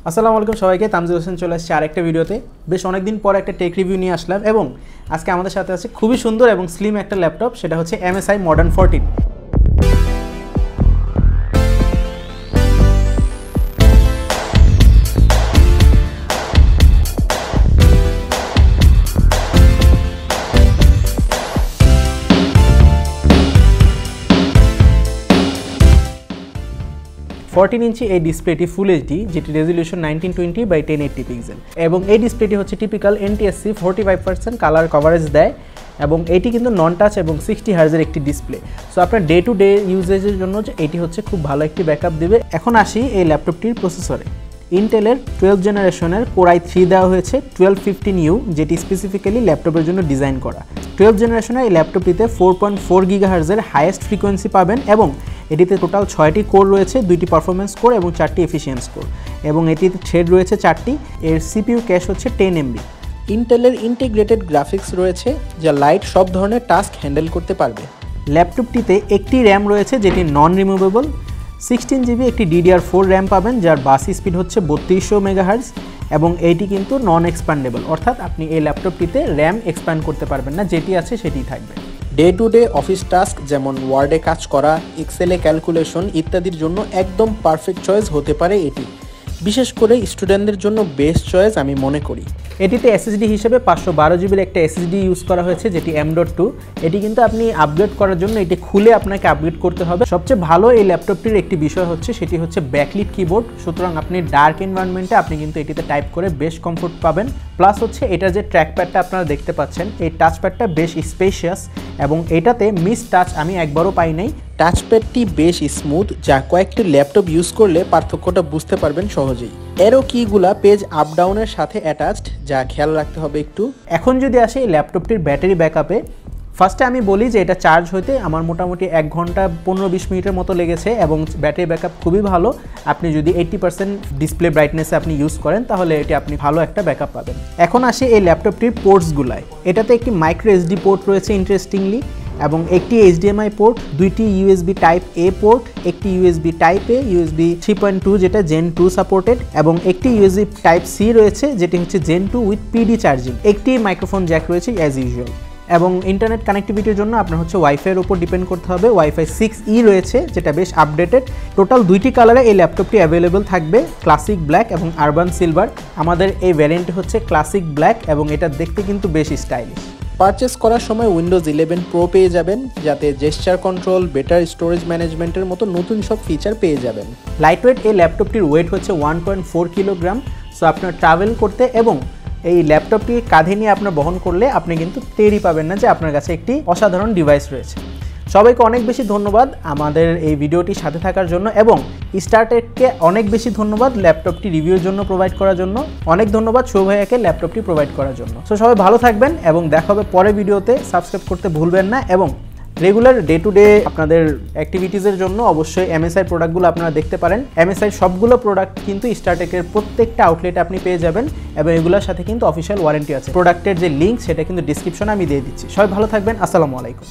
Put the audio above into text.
আসসালামু আলাইকুম সবাইকে, তামজিদ হোসেন চলে আসছে আরেকটা ভিডিওতে। বেশ অনেকদিন পর একটা টেক রিভিউ নিয়ে আসলাম এবং আজকে আমাদের সাথে আছে খুবই সুন্দর এবং স্লিম একটা ল্যাপটপ, সেটা হচ্ছে MSI Modern 14। 14 ইঞ্চি এই ডিসপ্লেটি ফুল এইচডি, যেটি রেজলিউশন 1920x1080 পিক্সেল, এবং এই ডিসপ্লেটি হচ্ছে টিপিক্যাল NTSC 45% কালার কভারেজ দেয় এবং এটি কিন্তু নন টাচ এবং 60 হার্জের একটি ডিসপ্লে। সো আপনার ডে টু ডে ইউজেজের জন্য এটি হচ্ছে খুব ভালো একটি ব্যাকআপ দেবে। এখন আসি এই ল্যাপটপটির প্রসেসরে। ইন্টেলের 12 জেনারেশনের Core i3 দেওয়া হয়েছে 1215U, যেটি স্পেসিফিক্যালি ল্যাপটপের জন্য ডিজাইন করা। 12 জেনারেশনের এই ল্যাপটপটিতে 4.4 GHz-এর হাইয়েস্ট ফ্রিকোয়েন্সি পাবেন এবং এটিতে টোটাল 6টি কোর রয়েছে, 2টি পারফরমেন্স কোর এবং 4টি এফিসিয়েন্স কোর, এবং এটিতে থ্রেড রয়েছে 4টি। এর CPU ক্যাশ হচ্ছে 10 MB। ইন্টেলের ইন্টিগ্রেটেড গ্রাফিক্স রয়েছে, যা লাইট সব ধরনের টাস্ক হ্যান্ডেল করতে পারবে। ল্যাপটপটিতে একটি র্যাম রয়েছে যেটি নন রিমুভেবল। 16 GB একটি DDR4 র্যাম পাবেন, যার বাস স্পিড হচ্ছে 3200 MHz এবং এইটি কিন্তু নন এক্সপ্যান্ডেবল, অর্থাৎ আপনি এই ল্যাপটপটিতে র্যাম এক্সপ্যান্ড করতে পারবেন না, যেটি আছে সেটিই থাকবে। Day to day office task যেমন ওয়ার্ডে কাজ করা, এক্সেলে ক্যালকুলেশন ইত্যাদির জন্য একদম পারফেক্ট চয়েস হতে পারে এটি। বিশেষ করে স্টুডেন্টদের জন্য বেস্ট চয়েস আমি মনে করি। এটিতে SSD হিসেবে 512 GB একটা SSD ইউজ করা হয়েছে, যেটি M.2। এটি কিন্তু আপনি আপগ্রেড করার জন্য এটি খুলে আপনাকে আপগ্রেড করতে হবে। সবচেয়ে ভালো এই ল্যাপটপটির একটি বিষয় হচ্ছে সেটি হচ্ছে ব্যাকলিট কিবোর্ড, সুতরাং আপনি ডার্ক এনভায়রনমেন্টে আপনি কিন্তু এটিতে টাইপ করে বেশ কমফোর্ট পাবেন। প্লাস হচ্ছে এটার যে ট্র্যাকপ্যাডটা আপনারা দেখতে পাচ্ছেন, এই টাচপ্যাডটা বেশ স্পেশিয়াস এবং এটাতে মিস টাচ আমি একবারও পাই নাই। টাচপ্যাডটি বেশ স্মুথ, যা কয়েকটি ল্যাপটপ ইউজ করলে পার্থক্যটা বুঝতে পারবেন সহজেই। এরও কিগুলা পেজ আপ ডাউনের সাথে অ্যাটাচড, যা খেয়াল রাখতে হবে একটু। এখন যদি আসে এই ল্যাপটপটির ব্যাটারি ব্যাকআপে, ফার্স্টে আমি বলি যে এটা চার্জ হইতে আমার মোটামুটি 1 ঘন্টা 15-20 মিনিটের মতো লেগেছে এবং ব্যাটারি ব্যাকআপ খুবই ভালো। আপনি যদি 80% ডিসপ্লে ব্রাইটনেসে আপনি ইউজ করেন তাহলে এটি আপনি ভালো একটা ব্যাকআপ পাবেন। এখন আসি এই ল্যাপটপটির পোর্টসগুলায়। এটাতে একটি মাইক্রো SD পোর্ট রয়েছে ইন্টারেস্টিংলি, এবং একটি HDMI পোর্ট, 2টি USB টাইপ A পোর্ট, একটি USB টাইপ A, USB 3.2 যেটা Gen 2 সাপোর্টেড, এবং একটি USB টাইপ C রয়েছে যেটি হচ্ছে Gen 2 উইথ PD চার্জিং। একটি মাইক্রোফোন জ্যাক রয়েছে অ্যাজ ইউজুয়াল, এবং ইন্টারনেট কানেক্টিভিটির জন্য আপনার হচ্ছে ওয়াইফাইয়ের উপর ডিপেন্ড করতে হবে। ওয়াইফাই 6E রয়েছে, যেটা বেশ আপডেটেড। টোটাল 2টি কালারে এই ল্যাপটপটি অ্যাভেলেবল থাকবে, ক্লাসিক ব্ল্যাক এবং আরবান সিলভার। আমাদের এই ভ্যারিয়েন্টটি হচ্ছে ক্লাসিক ব্ল্যাক এবং এটা দেখতে কিন্তু বেশ স্টাইলিশ। পারচেস করার সময় Windows 11 Pro পেয়ে যাবেন, যাতে জেস্চার কন্ট্রোল, বেটার স্টোরেজ ম্যানেজমেন্টের মতো নতুন সব ফিচার পেয়ে যাবেন। লাইটওয়েট এই ল্যাপটপটির ওয়েট হচ্ছে 1.4 কিলোগ্রাম। সো আপনার ট্রাভেল করতে এবং এই ল্যাপটপটি কাঁধে নিয়ে আপনার বহন করলে আপনি কিন্তু টেরই পাবেন না যে আপনার কাছে একটি অসাধারণ ডিভাইস রয়েছে। সবাইকে অনেক বেশি ধন্যবাদ আমাদের এই ভিডিওটির সাথে থাকার জন্য, এবং স্টারটেককে অনেক বেশি ধন্যবাদ ল্যাপটপটি রিভিউর জন্য প্রোভাইড করার জন্য। অনেক ধন্যবাদ শুভ ভাইয়াকে ল্যাপটপটি প্রোভাইড করার জন্য। সো সবাই ভালো থাকবেন এবং দেখা হবে পরের ভিডিওতে। সাবস্ক্রাইব করতে ভুলবেন না এবং রেগুলার ডে টু ডে আপনাদের অ্যাক্টিভিটিসের জন্য অবশ্যই MSI প্রোডাক্টগুলো আপনারা দেখতে পারেন। MSI সবগুলো প্রোডাক্ট কিন্তু স্টারটেকের প্রত্যেকটা আউটলেটে আপনি পেয়ে যাবেন এবং এগুলোর সাথে কিন্তু অফিসিয়াল ওয়ারেন্টি আছে। প্রোডাক্টের যে লিঙ্ক সেটা কিন্তু ডিসক্রিপশনে আমি দিয়ে দিচ্ছি। সবাই ভালো থাকবেন। আসসালামু আলাইকুম।